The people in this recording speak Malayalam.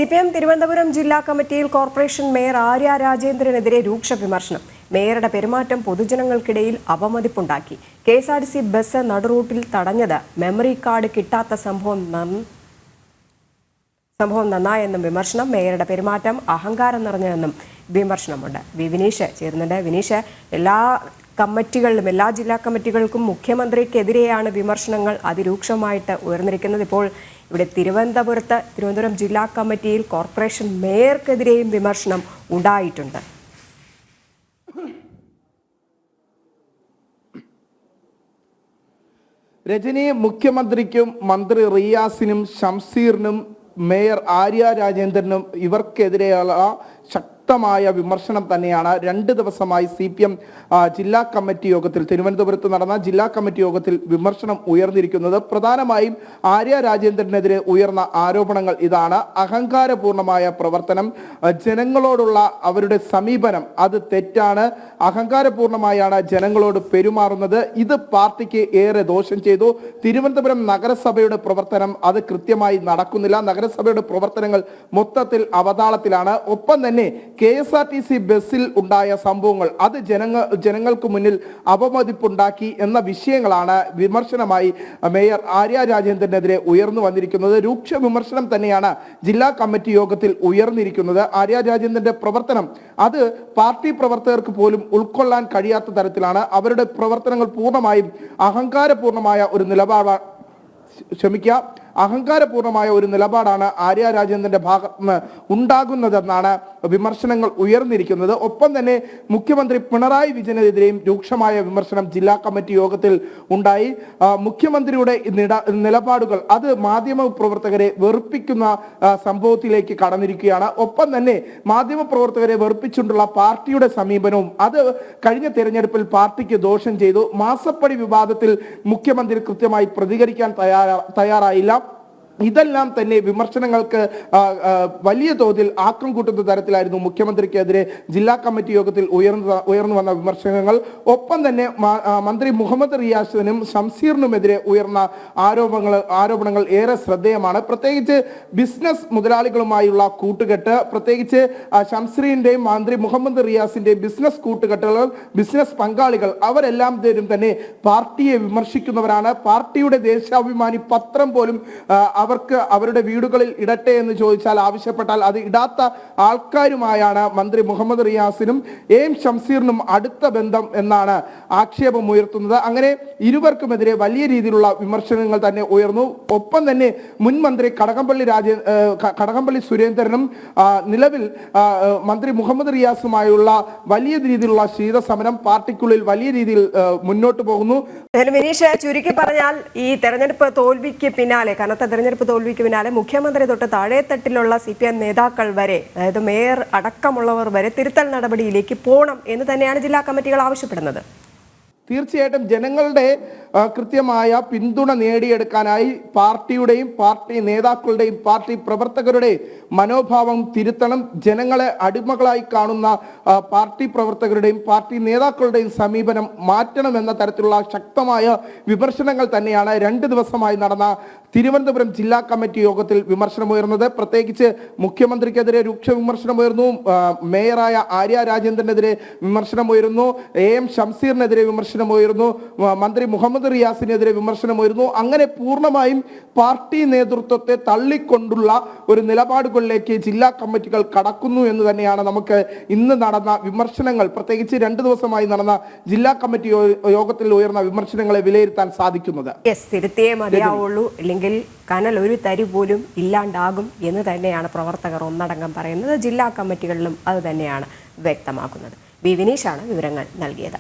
CPM തിരുവനന്തപുരം ജില്ലാ കമ്മിറ്റിയിൽ കോർപ്പറേഷൻ മേയർ ആര്യ രാജേന്ദ്രനെതിരെ രൂക്ഷ വിമർശനം. മേയറുടെ പെരുമാറ്റം പൊതുജനങ്ങൾക്കിടയിൽ അപമതിപ്പുണ്ടാക്കി. KSRTC ബസ് നടുറൂട്ടിൽ തടഞ്ഞത് മെമ്മറി കാർഡ് കിട്ടാത്ത സംഭവം നന്നായെന്നും വിമർശനം. മേയറുടെ പെരുമാറ്റം അഹങ്കാരം നിറഞ്ഞതെന്നും വിമർശനമുണ്ട്. വിനീഷ് ചേരുന്നുണ്ട്. വിനീഷ്, എല്ലാ ജില്ലാ കമ്മിറ്റികൾക്കും മുഖ്യമന്ത്രിക്കെതിരെയാണ് വിമർശനങ്ങൾ അതിരൂക്ഷമായിട്ട് ഉയർന്നിരിക്കുന്നത്. ഇപ്പോൾ ഇവിടെ തിരുവനന്തപുരം ജില്ലാ കമ്മിറ്റിയിൽ കോർപ്പറേഷൻ മേയർക്കെതിരെയും വിമർശനം ഉണ്ടായിട്ടുണ്ട്. രജനി, മുഖ്യമന്ത്രിക്കും മന്ത്രി റിയാസിനും ഷംസീറിനും മേയർ ആര്യ രാജേന്ദ്രനും ഇവർക്കെതിരെയുള്ള ശക്തമായ വിമർശനം തന്നെയാണ് 2 ദിവസമായി CPM ജില്ലാ കമ്മിറ്റി യോഗത്തിൽ, തിരുവനന്തപുരത്ത് നടന്ന ജില്ലാ കമ്മിറ്റി യോഗത്തിൽ വിമർശനം ഉയർന്നിരിക്കുന്നത്. പ്രധാനമായും ആര്യ രാജേന്ദ്രനെതിരെ ഉയർന്ന ആരോപണങ്ങൾ ഇതാണ്: അഹങ്കാരപൂർണമായ പ്രവർത്തനം, ജനങ്ങളോടുള്ള അവരുടെ സമീപനം അത് തെറ്റാണ്, അഹങ്കാരപൂർണമായാണ് ജനങ്ങളോട് പെരുമാറുന്നത്, ഇത് പാർട്ടിക്ക് ഏറെ ദോഷം ചെയ്തു. തിരുവനന്തപുരം നഗരസഭയുടെ പ്രവർത്തനം അത് കൃത്യമായി നടക്കുന്നില്ല, നഗരസഭയുടെ പ്രവർത്തനങ്ങൾ മൊത്തത്തിൽ അവതാളത്തിലാണ്. ഒപ്പം തന്നെ KSRTC ബസ്സിൽ ഉണ്ടായ സംഭവങ്ങൾ അത് ജനങ്ങൾക്ക് മുന്നിൽ അപമതിപ്പുണ്ടാക്കി എന്ന വിഷയങ്ങളാണ് വിമർശനമായി മേയർ ആര്യ രാജേന്ദ്രനെതിരെ ഉയർന്നു വന്നിരിക്കുന്നത്. രൂക്ഷ വിമർശനം തന്നെയാണ് ജില്ലാ കമ്മിറ്റി യോഗത്തിൽ ഉയർന്നിരിക്കുന്നത്. ആര്യ രാജേന്ദ്രന്റെ പ്രവർത്തനം അത് പാർട്ടി പ്രവർത്തകർക്ക് പോലും ഉൾക്കൊള്ളാൻ കഴിയാത്ത തരത്തിലാണ്. അവരുടെ പ്രവർത്തനങ്ങൾ പൂർണ്ണമായും അഹങ്കാരപൂർണമായ ഒരു നിലപാടാണ് ആര്യ രാജേന്ദ്രന്റെ ഭാഗത്ത് നിന്ന് ഉണ്ടാകുന്നതെന്നാണ് വിമർശനങ്ങൾ ഉയർന്നിരിക്കുന്നത്. ഒപ്പം തന്നെ മുഖ്യമന്ത്രി പിണറായി വിജയനെതിരെയും രൂക്ഷമായ വിമർശനം ജില്ലാ കമ്മിറ്റി യോഗത്തിൽ ഉണ്ടായി. മുഖ്യമന്ത്രിയുടെ നിലപാടുകൾ അത് മാധ്യമ പ്രവർത്തകരെ വെറുപ്പിക്കുന്ന സംഭവത്തിലേക്ക് കടന്നിരിക്കുകയാണ്. ഒപ്പം തന്നെ മാധ്യമ പ്രവർത്തകരെ വെറുപ്പിച്ചുകൊണ്ടുള്ള പാർട്ടിയുടെ സമീപനവും അത് കഴിഞ്ഞ തെരഞ്ഞെടുപ്പിൽ പാർട്ടിക്ക് ദോഷം ചെയ്തു. മാസപ്പടി വിവാദത്തിൽ മുഖ്യമന്ത്രി കൃത്യമായി പ്രതികരിക്കാൻ തയ്യാറായില്ല. ഇതെല്ലാം തന്നെ വിമർശനങ്ങൾക്ക് വലിയ തോതിൽ ആക്കം കൂട്ടുന്ന തരത്തിലായിരുന്നു മുഖ്യമന്ത്രിക്കെതിരെ ജില്ലാ കമ്മിറ്റി യോഗത്തിൽ ഉയർന്നു വന്ന വിമർശനങ്ങൾ. ഒപ്പം തന്നെ മന്ത്രി മുഹമ്മദ് റിയാസിനും ഷംസീറിനുമെതിരെ ഉയർന്ന ആരോപണങ്ങൾ ഏറെ ശ്രദ്ധേയമാണ്. പ്രത്യേകിച്ച് ബിസിനസ് മുതലാളികളുമായുള്ള കൂട്ടുകെട്ട്, പ്രത്യേകിച്ച് ഷംസീറിന്റെയും മന്ത്രി മുഹമ്മദ് റിയാസിന്റെയും ബിസിനസ് കൂട്ടുകെട്ടുകൾ, ബിസിനസ് പങ്കാളികൾ അവരെല്ലാം തന്നെ പാർട്ടിയെ വിമർശിക്കുന്നവരാണ്. പാർട്ടിയുടെ ദേശാഭിമാനി പത്രം പോലും അവർക്ക് അവരുടെ വീടുകളിൽ ഇടട്ടെ എന്ന് ചോദിച്ചാൽ, ആവശ്യപ്പെട്ടാൽ അത് ഇടാത്ത ആൾക്കാരുമായാണ് മന്ത്രി മുഹമ്മദ് റിയാസിനും ഷംസീറിനും അടുത്ത ബന്ധം എന്നാണ് ആക്ഷേപം ഉയർത്തുന്നത്. അങ്ങനെ ഇരുവർക്കുമെതിരെ വലിയ രീതിയിലുള്ള വിമർശനങ്ങൾ തന്നെ ഉയർന്നു. ഒപ്പം തന്നെ മുൻ മന്ത്രി കടകംപള്ളി സുരേന്ദ്രനും നിലവിൽ മന്ത്രി മുഹമ്മദ് റിയാസുമായുള്ള വലിയ രീതിയിലുള്ള ശീതസമരം പാർട്ടിക്കുള്ളിൽ വലിയ രീതിയിൽ മുന്നോട്ട് പോകുന്നു. വിനീഷ്, ചുരുക്കി പറഞ്ഞാൽ ഈ തെരഞ്ഞെടുപ്പ് തോൽവിക്ക് പിന്നാലെ മുഖ്യമന്ത്രി തൊട്ട് താഴെത്തട്ടിലുള്ള CPM നേതാക്കൾ വരെ, അതായത് മേയർ അടക്കമുള്ളവർ വരെ തിരുത്തൽ നടപടിയിലേക്ക് പോകണം എന്ന് തന്നെയാണ് ജില്ലാ കമ്മിറ്റികൾ ആവശ്യപ്പെടുന്നത്. തീർച്ചയായിട്ടും ജനങ്ങളുടെ കൃത്യമായ പിന്തുണ നേടിയെടുക്കാനായി പാർട്ടിയുടെയും പാർട്ടി നേതാക്കളുടെയും പാർട്ടി പ്രവർത്തകരുടെയും മനോഭാവം തിരുത്തണം. ജനങ്ങളെ അടിമകളായി കാണുന്ന പാർട്ടി പ്രവർത്തകരുടെയും പാർട്ടി നേതാക്കളുടെയും സമീപനം മാറ്റണം എന്ന തരത്തിലുള്ള ശക്തമായ വിമർശനങ്ങൾ തന്നെയാണ് 2 ദിവസമായി നടന്ന തിരുവനന്തപുരം ജില്ലാ കമ്മിറ്റി യോഗത്തിൽ വിമർശനമുയർന്നത്. പ്രത്യേകിച്ച് മുഖ്യമന്ത്രിക്കെതിരെ രൂക്ഷ വിമർശനമുയർന്നു, മേയറായ ആര്യ രാജേന്ദ്രനെതിരെ വിമർശനമുയർന്നു, ഷംസീറിനെതിരെ വിമർശനമുയർന്നു, മന്ത്രി മുഹമ്മദ് റിയാസിനെതിരെ വിമർശനമുയർന്നു. അങ്ങനെ പൂർണ്ണമായും പാർട്ടി നേതൃത്വത്തെ തള്ളിക്കൊണ്ടുള്ള ഒരു നിലപാടുകളിലേക്ക് ജില്ലാ കമ്മിറ്റികൾ കടക്കുന്നു എന്ന് തന്നെയാണ് നമുക്ക് ഇന്ന് നടന്ന വിമർശനങ്ങൾ, പ്രത്യേകിച്ച് 2 ദിവസമായി നടന്ന ജില്ലാ കമ്മിറ്റി യോഗത്തിൽ ഉയർന്ന വിമർശനങ്ങളെ വിലയിരുത്താൻ സാധിക്കുന്നത്. തിരുത്തിയേ മതിയാവുള്ളൂ, ഇല്ലെങ്കിൽ കനൽ ഒരു തരി പോലും ഇല്ലാണ്ടാകും എന്ന് തന്നെയാണ് പ്രവർത്തകർ ഒന്നടങ്കം പറയുന്നത്. ജില്ലാ കമ്മിറ്റികളിലും അത് തന്നെയാണ് വ്യക്തമാക്കുന്നത്. വിനീഷാണ് വിവരങ്ങൾ നൽകിയത്.